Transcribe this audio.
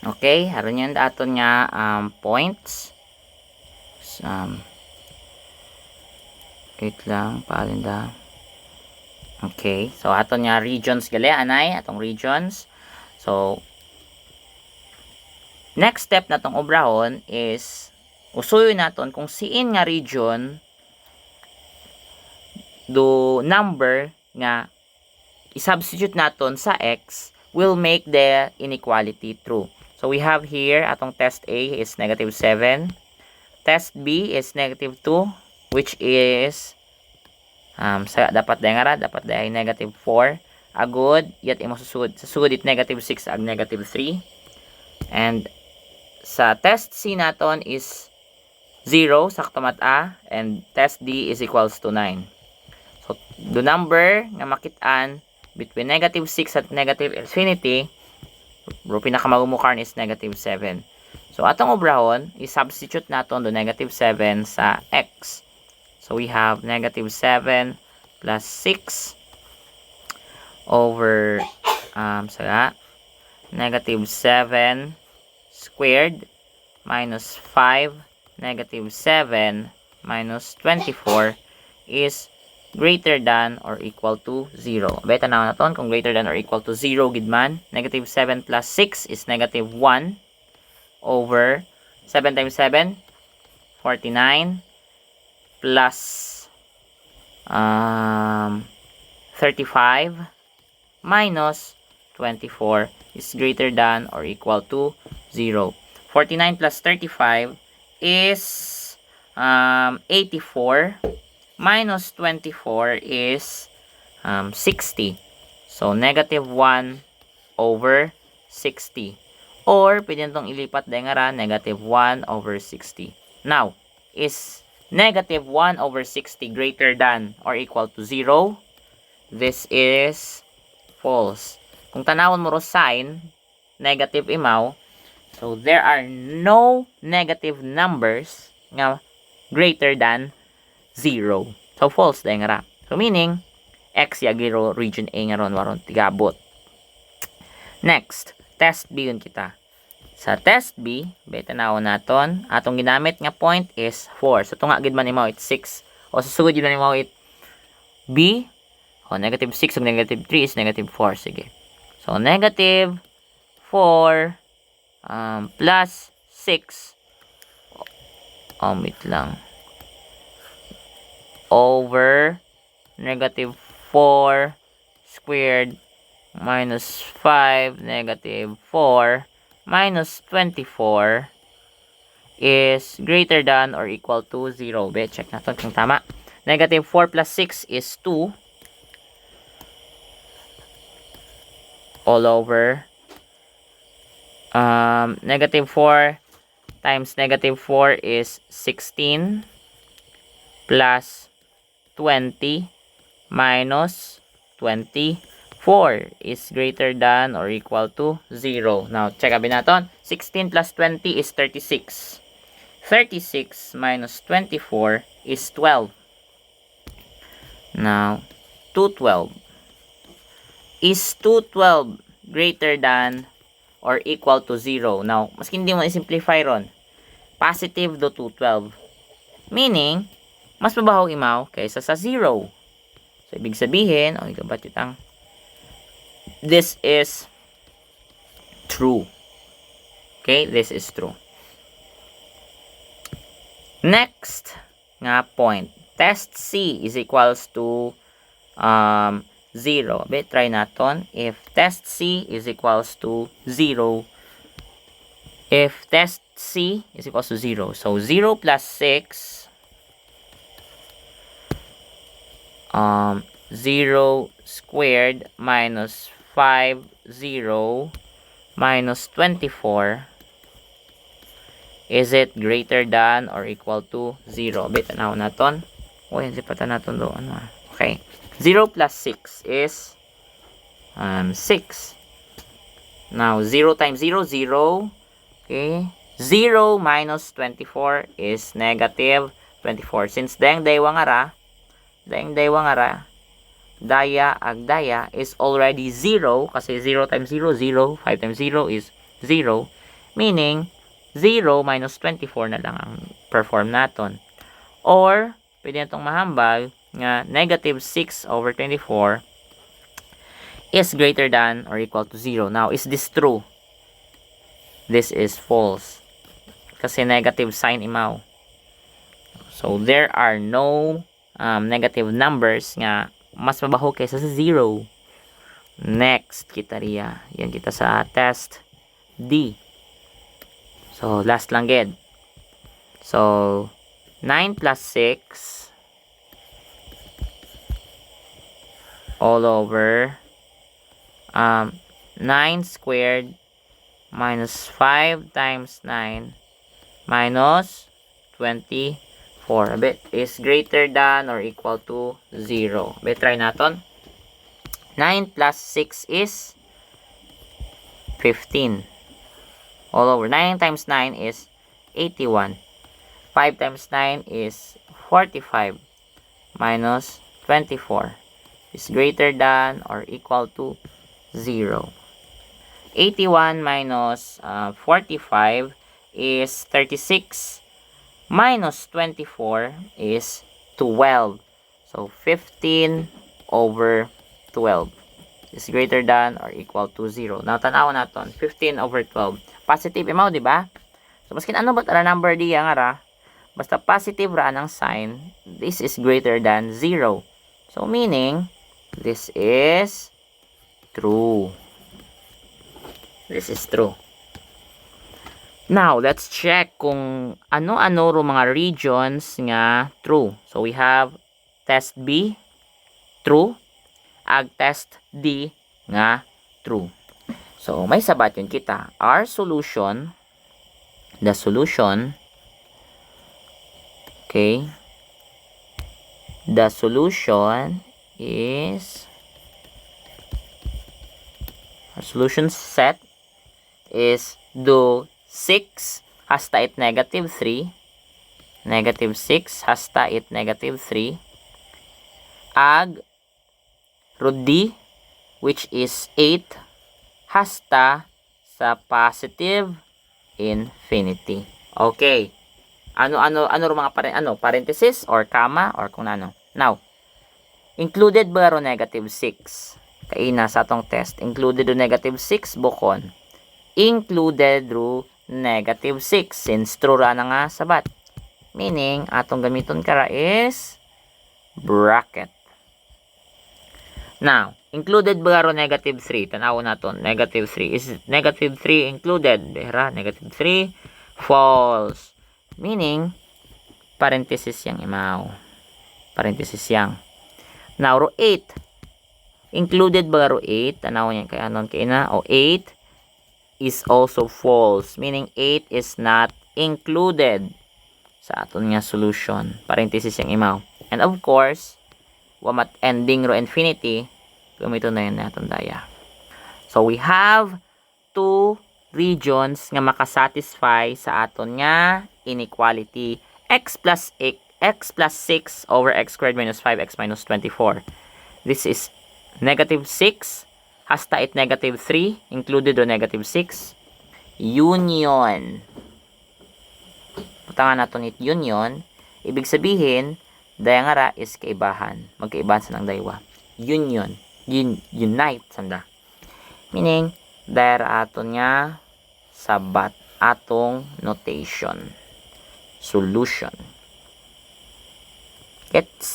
Okay, haron yan aton nga points. Wait lang, palinda. Okay, so aton nga regions gali anay atong regions. So next step natong obrahon is usuyon naton kung siin nga region do number nga i-substitute naton sa x will make the inequality true. So we have here atong test A is -7. Test B is -2, which is dapat dapat -4. Agud yat imo susud it -6 ag -3. And sa test C naton is 0 sakto mat a, and test D is equals to 9. So the number nga makit-an between -6 at -infinity, ro pinakamagumukarn is -7. So atong obrahon i-substitute naton do -7 sa x. So we have -7 plus 6 over -7 squared minus 5 -7 minus 24 is greater than or equal to 0. Beta na naton kung greater than or equal to 0 gid man. -7 plus 6 is -1 over 7 times 7 49 plus 35 minus 24 is greater than or equal to 0. 49 plus 35 is 84 minus 24 is 60. So -1 over 60. Or pwede nitong ilipat dahil nga ra -1 over 60. Now, is -1 over 60 greater than or equal to 0? This is false. Kung tanawon mo ro sign, negative imaw, so there are no negative numbers nga greater than 0. So false dahil nga ra. So meaning, x yagiro region A nga ron waron tigabot. Next, test B yun kita. Sa test B, beta nawon naton, atong ginamit nga point is 4. So tunga gid man imaw it 6. O susugod gid man imaw it B. O -6 ug -3 is -4. Sige. So -4 plus 6 wait lang. Over -4 squared minus 5 -4 minus 24 is greater than or equal to 0. Be, check natin kung tama. -4 plus 6 is 2 all over -4 times -4 is 16 plus 20 minus 24 is greater than or equal to 0. Now, check abin natin. 16 plus 20 is 36. 36 minus 24 is 12. Now, 212. Is 212 greater than or equal to 0? Now, maski hindi mo i-simplify ron, positive do 212. Meaning, mas mabahaw imaw kaysa sa 0. So, ibig sabihin, ikabat itang this is true. Okay, this is true. Next nga point. Test C is equals to 0. Be, try naton. If test C is equals to 0, if test C is equals to 0, so 0 plus 6, 0 squared minus 5, 0 minus 24, is it greater than or equal to 0? Bit tanaw naton. Yan sipatan naton do ano. Okay. 0 plus 6 is 6. Now 0 times 0, 0. Okay. 0 minus 24 is negative 24. Since dayang daywa nga ra, daya ag daya is already 0 kasi 0 times 0, 0. 5 times 0 is 0. Meaning, 0 minus 24 na lang ang perform naton. Or, pwede natong mahambal nga negative 6 over 24 is greater than or equal to 0. Now, is this true? This is false. Kasi negative sign imaw. So, there are no negative numbers nga mas mabaho kaysa sa 0. Next, kita riya. Yan kita sa test D. So, last lang gid. So, 9 plus 6 all over 9 squared minus 5 times 9 minus 24. A bit is greater than or equal to 0. Bit try naton. 9 plus 6 is 15. All over 9 times 9 is 81. 5 times 9 is 45 minus 24 is greater than or equal to 0. 81 minus 45 is 36 minus 24 is 12. So 15 over 12 is greater than or equal to 0. Now tanaw naton 15 over 12. Positive imaw, di ba? So maskin ano ba tara number diya nga ra? Basta positive ra ang sign, this is greater than 0. So, meaning, this is true. This is true. Now, let's check kung ano-ano ro mga regions nga true. So, we have test B, true. Ag test D nga true. So, may sabat yun kita. Our solution, the solution, okay, the solution is, our solution set is do 6 hasta it negative 3, negative 6 hasta it negative 3, ag root D, which is 8 hasta sa positive infinity. Okay. Ano mga parenthesis or comma or kung ano. Now, included ba ro negative 6? Kaina sa atong test. Included ro negative 6 bukon. Included ro negative 6 since true ra na nga sabat. Meaning, atong gamiton kara is bracket. Now, included ba ro negative 3? Tanaw naton. Negative 3. Is negative 3 included? Dehra, negative 3. False. Meaning, parenthesis yang imaw. Parenthesis yang. Now, row 8. Included ba row 8? Tanaw niya kaya anon kay na. O 8 is also false. Meaning, 8 is not included sa aton nga solution. Parenthesis yang imaw. And of course, wamat ending row infinity, gamiton na yun natin daya. So, we have 2 regions nga makasatisfy sa aton nga inequality x plus 6 over x squared minus 5x minus 24. This is negative 6 hasta it negative 3 included o negative 6 union. Putangan natin it union. Ibig sabihin daya nga ra is kaibahan. Magkaibahan sa nang daywa. Union. Unite sanda. Meaning daya ra aton nga sabat atong notation. Solution. Gets?